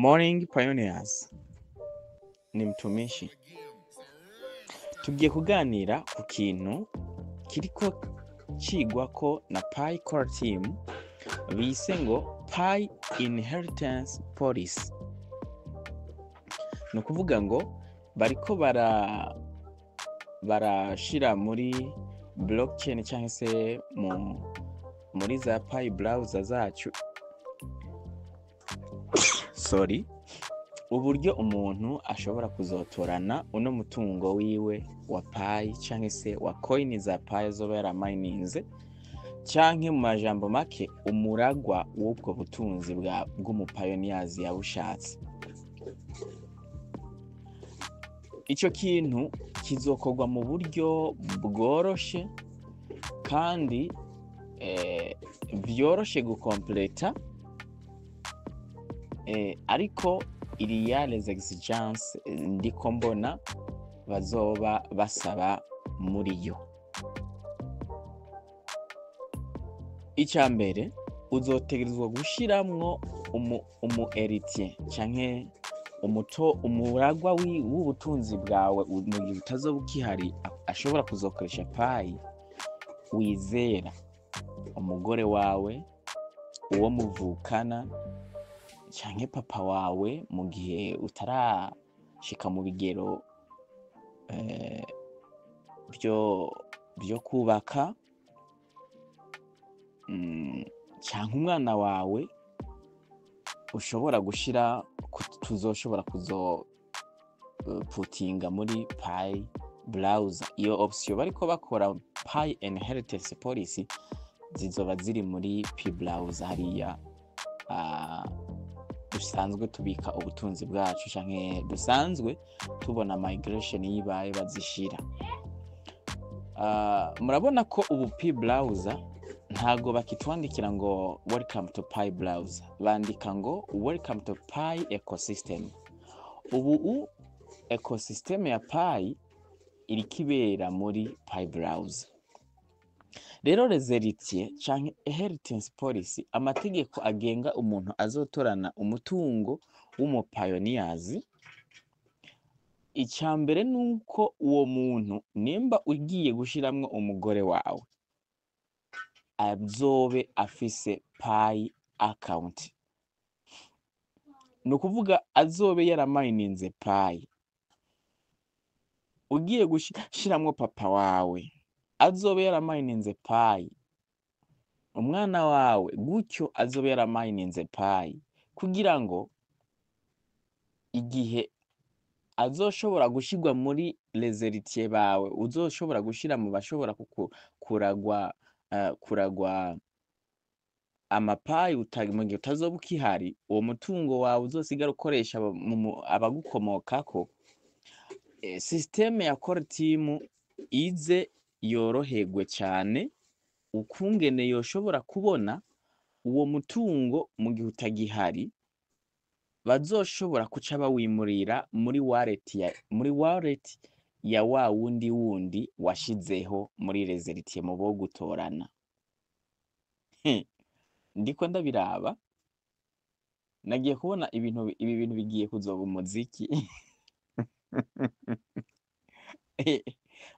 Morning Pioneers ni Mtumishi. Tugiye kuganira ku kintu kiriko cigwako na Pi Core Team bise ngo Pi Inheritance Policy. Ni ukuvuga ngo bariko barashira muri blockchain cyangwa se muri za Pi browser zacu uburyo umuntu ashobora kuzotorana uno mutungo wiwe wa Pi cyangwa se wa coin za Pi azoba yaramininze, canke mu majambo make umuragwa w'ubwo butunzi bw'umupioneers yabushatse. Ico kintu kizokorwa mu buryo bworoshe kandi vyoroshe gukompleta, ariko iriya les exigences ndiko mbona bazoba basaba muri yo. Ica mbere uzotegerezwa gushiramwo umu héritier canke umuragwa w'ubutunzi bwawe mu gihe utazoba ukihari, ashobora kuzokoresha Pi wizera, umugore wawe, uwo muvukana canke papa wawe mu gihe utarashika mu bigero byo kubaka, canke umwana wawe ushobora gushira tuzoshobora putinga muri Pi browser. Iyo option bariko bakora Pi Inheritance Policy zizoba ziri muri Pi browser hariya dusanzwe tubika ubutunzi bwacu canke dusanzwe tubona migration yibaye bazishira. Murabona ko ubu Pi browser ntago bakitwandikira ngo welcome to Pi browser, bandika ngo welcome to Pi ecosystem. Ubu ecosystem ya Pi iri kibera muri Pi browser. Rero les héritiers canke inheritance policy, amategeko agenga umuntu azotorana umutungo w'umupioneers, icambere nuko uwo muntu nimba ugiye gushiramwo umugore wawe azobe afise Pi account. Nukuvuga azobe yaramininze Pi. Ugiye gushiramwo papa wawe azobe yaramininze Pi, umwana wawe gutyo azobe yaramininze Pi, kugira ngo igihe azoshobora gushirwa muri les héritiers bawe, uzoshobora gushira mu bashobora kuragwa amapayi mu gihe utazoba ukihari, uwo mutungo wawe uzosigara ukoresha abagukomokako. Systeme ya Core Team ize yoroherwe cyane ukungene yoshobora kubona uwo mutungo mu gihe utagihari, bazoshobora kuca bawimurira muri wallet ya wa wundi washizeho muri les héritiers mu bo gutorana. Ndiko ndabiraba nagiye kubona ibi bintu bigiye kuzoba umuziki.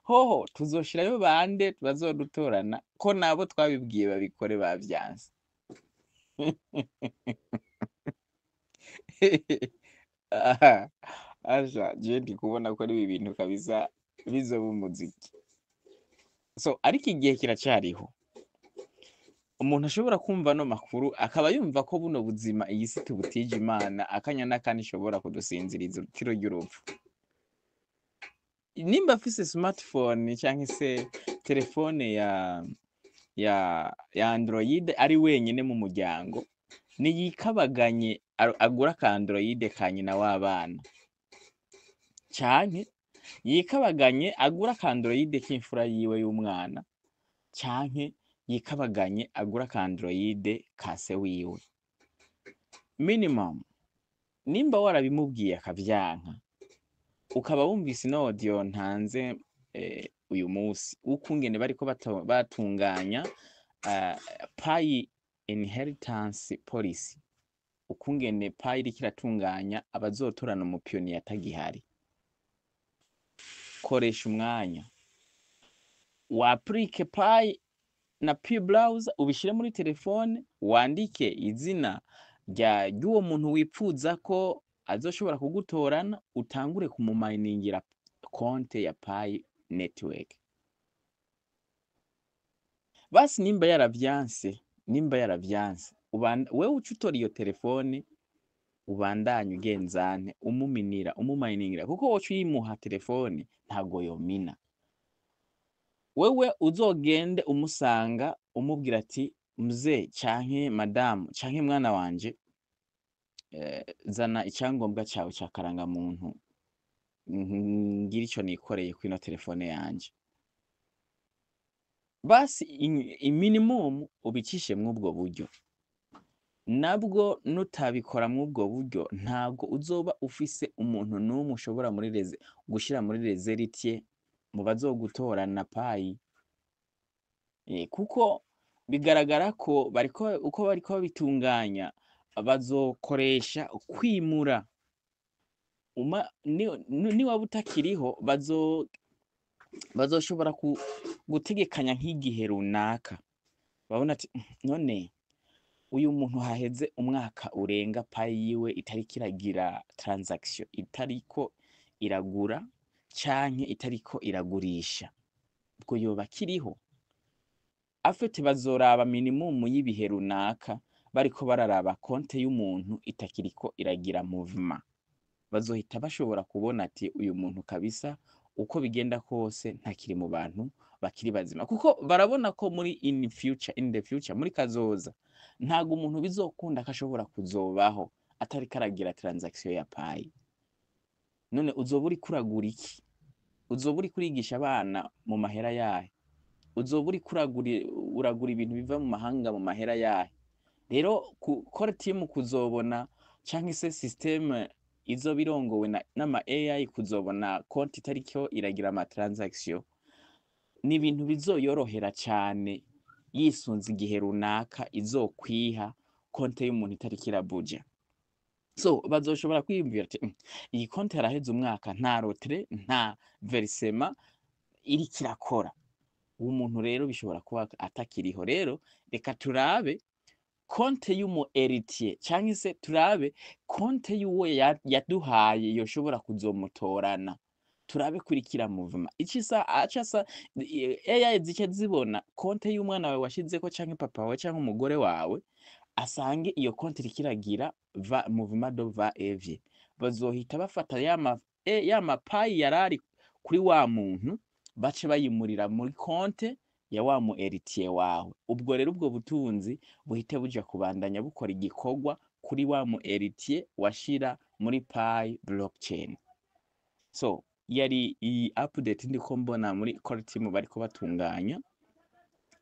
Hoho tuzoshirayo bande bazodutorana ko nabo twabibwiye babikore bavyanse. Aja je ndi kubona ko ari ibintu kabisa bizoba umuziki. Ariko igihe kiracariho umuntu ashobora kumva no makuru akaba yumva ko buno buzima iyi si tubutije Imana, akanya n'akandi ishobora kudusinziriza urukiro ry'urupfu. Nimba afise smartphone canke se telefone ya Android ari wenyene mu muryango, niyikabaganye agura ka Android ka nyina w'abana, canke yikabaganye agura ka Android k'imfura yiwe y'umwana, canke yikabaganye agura ka Android ka se wiwe. Minimum nimba warabimubwiye akavyanka, ukaba wumvise ino audio ntanze uyu munsi ukungene bariko batunganya Pi Inheritance Policy, kungene payi iriko iratunganya abazotorana umupiyoni atagihari. Koresha umwanya waplike payi na P-Browser ubishire muri telefone, wandike izina ry'uwo muntu wipfuza ko azoshobora kugutorana, utangure kumumayiningira konte ya Pi network. Basi nimba yaravyanse wewe uca utora iyo telefone ubandanye ugenzane umumayiningira, kuko woca uyimuha telefone ntago yomina. Wewe uzogende umusanga umubwira ati mzee canke madamu canke mwana wanje, zana icyangombwa cawe ca karangamuntu ngira ico nikoreye kwino telefone yanje. Basi minimum ubicishe mw'ubwo buryo. Nabwo nutabikora mw'ubwo buryo ntabwo uzoba ufise umuntu n'umwe ushobora gushira muri rezeritiye mu bazogutorana payi. Kuko bigaragara ko uko bariko babitunganya bazokoresha kwimura. Niwaba utakiriho bazoshobora gutegekanya nk'igihe runaka. Babona ati none uyu muntu haheze umwaka urenga payi yiwe itariko iragira transaction, itariko iragura canke itariko iragurisha, ubwo yoba akiriho? Afite bazoraba minimum y'ibihe runaka bariko bararaba konte y'umuntu itakiriko iragira movement. Bazohita bashobora kubona ati uyu muntu kabisa uko bigenda kose ntakiri mu bantu bakiri bazima, kuko barabona ko in the future muri kazoza ntago umuntu bizokunda kashobora kuzobaho atariko aragira transaction ya payi. None uzoba uri kuragura iki? Uzoba uri kurigisha abana mu mahera yahe? Uzoba uri uragura ibintu biva mu mahanga mu mahera yahe? Rero core team kuzobona canke se system izo birongowe n'ama AI kuzobona konti itariko iragira ama transaction, ni ibintu bizoyorohera cyane yisunze igihe runaka izokwiha konte y'umuntu itariko irabuja. So bazoshobora kwiyumvira ati iyi konti yaraheze umwaka nta rotre nta versement iriko irakora. Uwo muntu rero bishobora kuba atakiriho. Rero reka turabe konte y'umu heritier canke se turabe konte y'uwo yaduhaye yoshobora kuzomutorana, turabe kurikira movement. Acasa AI zice zibona konte y'umwana wawe washizeko canke papa wawe canke umugore wawe, asange iyo konte iriko iragira movement de va et vient. Bazohita bafata ya mapayi yarari kuri wa muntu bace bayimurira muri konte ya wa mu heritier wawe. Ubwo rero ubwo butunzi buhite buja kubandanya bukora igikorwa kuri wa mu heritier washira muri Pi blockchain. So yari iyi update ndiko mbona muri core team bariko batunganya,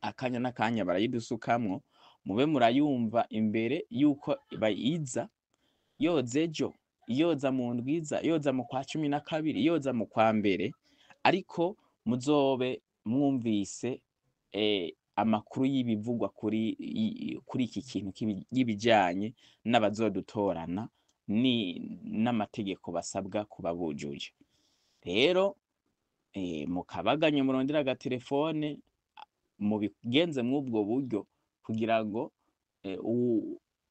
akanya n'akanya barayidusukamwo, mube murayumva imbere yuko bayiza yozejo, yoza mu ndwiza, yoza mu kwa 12, yoza mu kwa mbere, ariko muzobe mwumvise amakuru y'ibivugwa kuri iki kintu y'ibijanye n'abazodutorana n'amategeko basabwa kuba bujuje. Rero mukabaganye murondera agatelefone mubigenze mw'ubwo buryo kugira ngo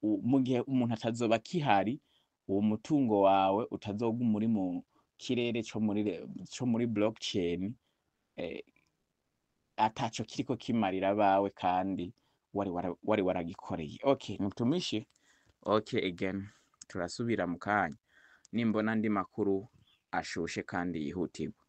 mu gihe umuntu atazoba kihari, uwo mutungo wawe utazoguma uri mu kirere co muri blockchain ataco kiriko kimarira abawe kandi wari waragikoreye. Okay, mtumishi. Okay, again turasubira mu kanya nimbona andi makuru ashushe kandi yihutirwa.